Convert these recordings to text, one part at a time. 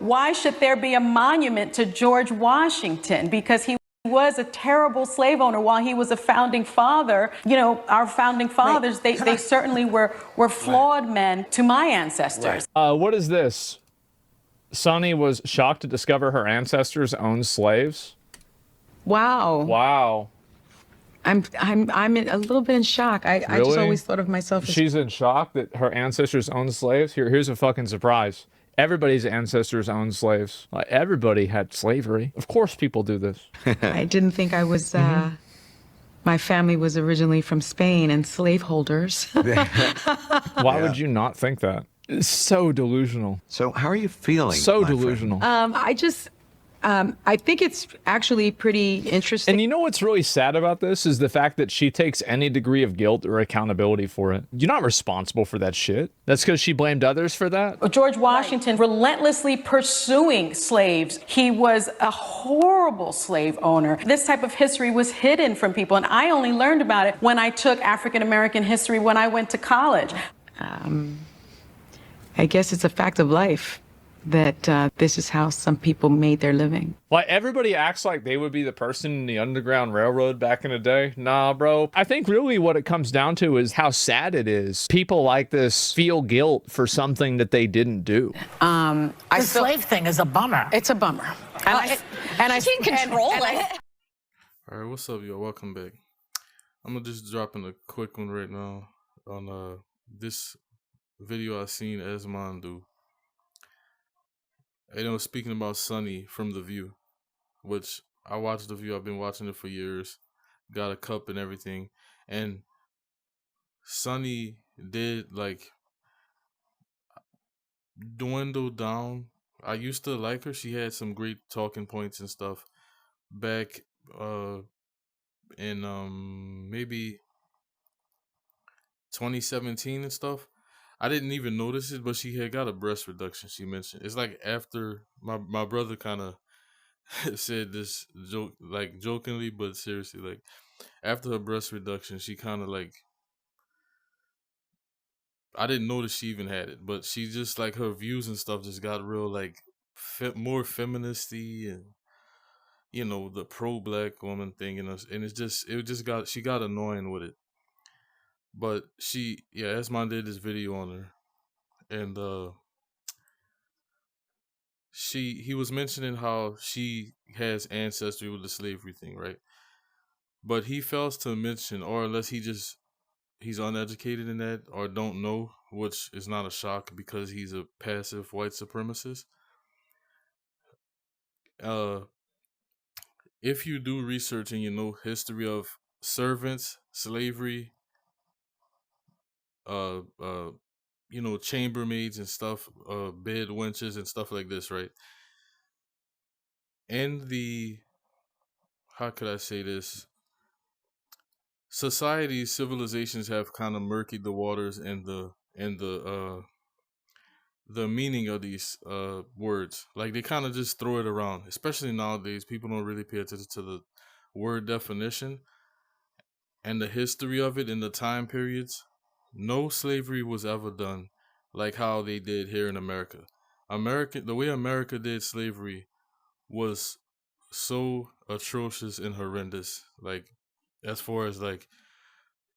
why should there be a monument to George Washington? Because he was a terrible slave owner while he was a founding father. You know, our founding fathers, they certainly were flawed men to my ancestors. What is this? Sonny was shocked to discover her ancestors owned slaves. Wow. Wow. I'm a little bit in shock. I just always thought of myself as... She's in shock that her ancestors owned slaves? Here's a fucking surprise. Everybody's ancestors owned slaves. Like, everybody had slavery. Of course people do this. I didn't think I was... My family was originally from Spain and slaveholders. Why would you not think that? It's so delusional. So how are you feeling? So delusional. I think it's actually pretty interesting. And you know what's really sad about this is the fact that she takes any degree of guilt or accountability for it. You're not responsible for that shit. That's because she blamed others for that. George Washington relentlessly pursuing slaves. He was a horrible slave owner. This type of history was hidden from people, and I only learned about it when I took African American history when I went to college. I guess it's a fact of life that this is how some people made their living. Like, everybody acts like they would be the person in the Underground Railroad back in the day. Nah, bro. I think really what it comes down to is how sad it is. People like this feel guilt for something that they didn't do. The slave thing is a bummer. It's a bummer. I can't control it. All right, what's up, y'all? Welcome back. I'm gonna just drop in a quick one right now on this video I seen Asmon do. And it was speaking about Sonny from The View, which I watched The View. I've been watching it for years. Got a cup and everything. And Sonny did, like, dwindle down. I used to like her. She had some great talking points and stuff back in maybe 2017 and stuff. I didn't even notice it, but she had got a breast reduction, she mentioned. It's like after my brother kind of said this joke, like jokingly, but seriously, like after her breast reduction, she kind of like, I didn't notice she even had it, but she just, like, her views and stuff just got real, like, more feministy and, you know, the pro-black woman thing, and she got annoying with it. But Asmon did this video on her, and he was mentioning how she has ancestry with the slavery thing, right? But he fails to mention, or unless he's uneducated in that or don't know, which is not a shock because he's a passive white supremacist. If you do research and you know history of servants, slavery, you know, chambermaids and stuff, bed wenches and stuff like this, right? And how could I say this? Societies, civilizations have kind of murkied the waters and the meaning of these words. Like, they kind of just throw it around. Especially nowadays, people don't really pay attention to the word definition and the history of it in the time periods. No slavery was ever done like how they did here in America. The way America did slavery was so atrocious and horrendous. Like, as far as, like,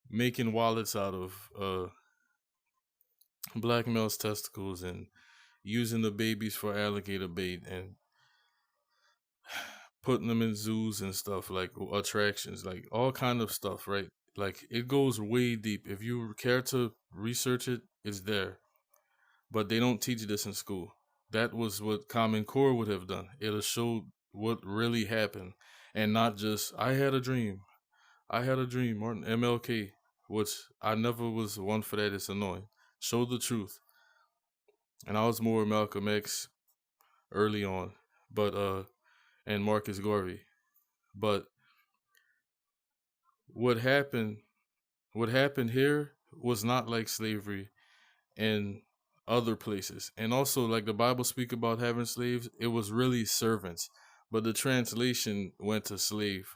making wallets out of black males' testicles and using the babies for alligator bait and putting them in zoos and stuff, like attractions, like all kind of stuff, right? Like, it goes way deep. If you care to research it, it's there. But they don't teach this in school. That was what Common Core would have done. It'll show what really happened and not just, I had a dream, Martin MLK, which I never was one for that. It's annoying. Show the truth. And I was more Malcolm X early on, but and Marcus Garvey. But what happened here was not like slavery in other places. And also, like, the Bible speak about having slaves, it was really servants, but the translation went to slave.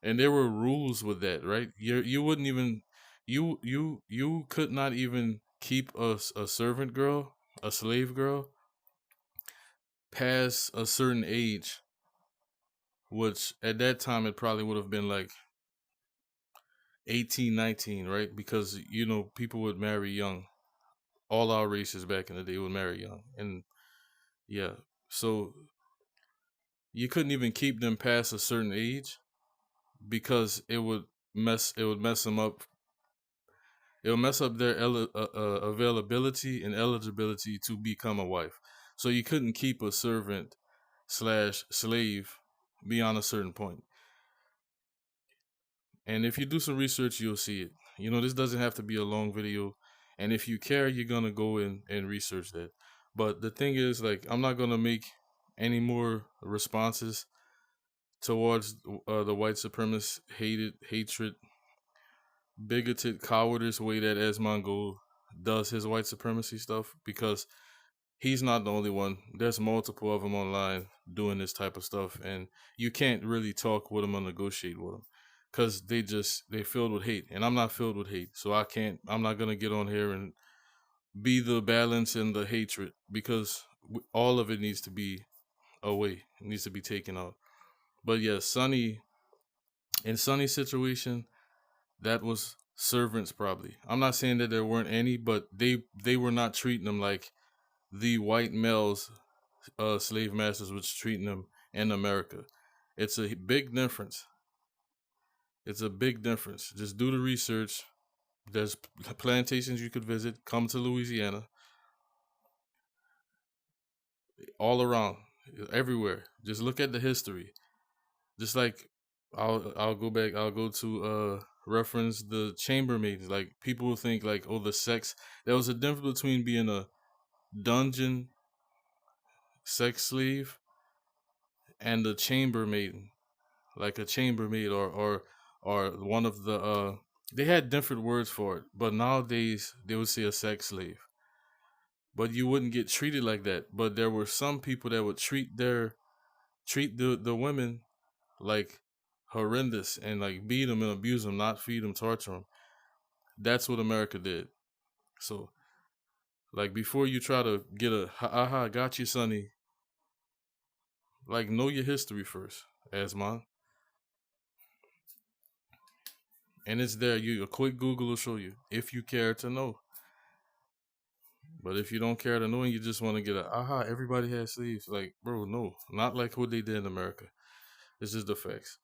And there were rules with that, right? You wouldn't even, you could not even keep a servant girl, a slave girl, past a certain age, which at that time it probably would have been like 18, 19, right? Because, you know, people would marry young. All our races back in the day would marry young. And yeah, so you couldn't even keep them past a certain age because it would mess them up. It would mess up their availability and eligibility to become a wife. So you couldn't keep a servant slash slave beyond a certain point. And if you do some research, you'll see it. You know, this doesn't have to be a long video. And if you care, you're going to go in and research that. But the thing is, like, I'm not going to make any more responses towards the white supremacist hatred, bigoted, cowardice way that asmongold does his white supremacy stuff, because he's not the only one. There's multiple of them online doing this type of stuff, and you can't really talk with them or negotiate with them because they're filled with hate, and I'm not filled with hate, so I'm not gonna get on here and be the balance in the hatred, because all of it needs to be away. It needs to be taken out. But yeah, in Sonny's situation, that was servants probably. I'm not saying that there weren't any, but they were not treating them like the white males, slave masters was treating them in America. It's a big difference. It's a big difference. Just do the research. There's plantations you could visit. Come to Louisiana. All around, everywhere. Just look at the history. Just like I'll go back. I'll go to reference the chambermaids. Like, people will think like, oh, the sex. There was a difference between being a dungeon sex slave and a chambermaid, like a chambermaid or one of the they had different words for it, but nowadays they would say a sex slave. But you wouldn't get treated like that. But there were some people that would treat the women like horrendous and like beat them and abuse them, not feed them, torture them. That's what America did. So, like, before you try to get a aha, got you, Sonny, like, know your history first, Asmon. And it's there. A quick Google will show you if you care to know. But if you don't care to know and you just want to get a aha, everybody has sleeves. Like, bro, no, not like what they did in America. It's just the facts.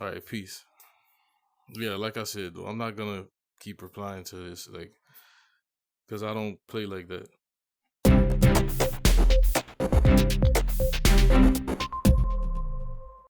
All right, peace. Yeah, like I said, though, I'm not gonna keep replying to this, like, because I don't play like that.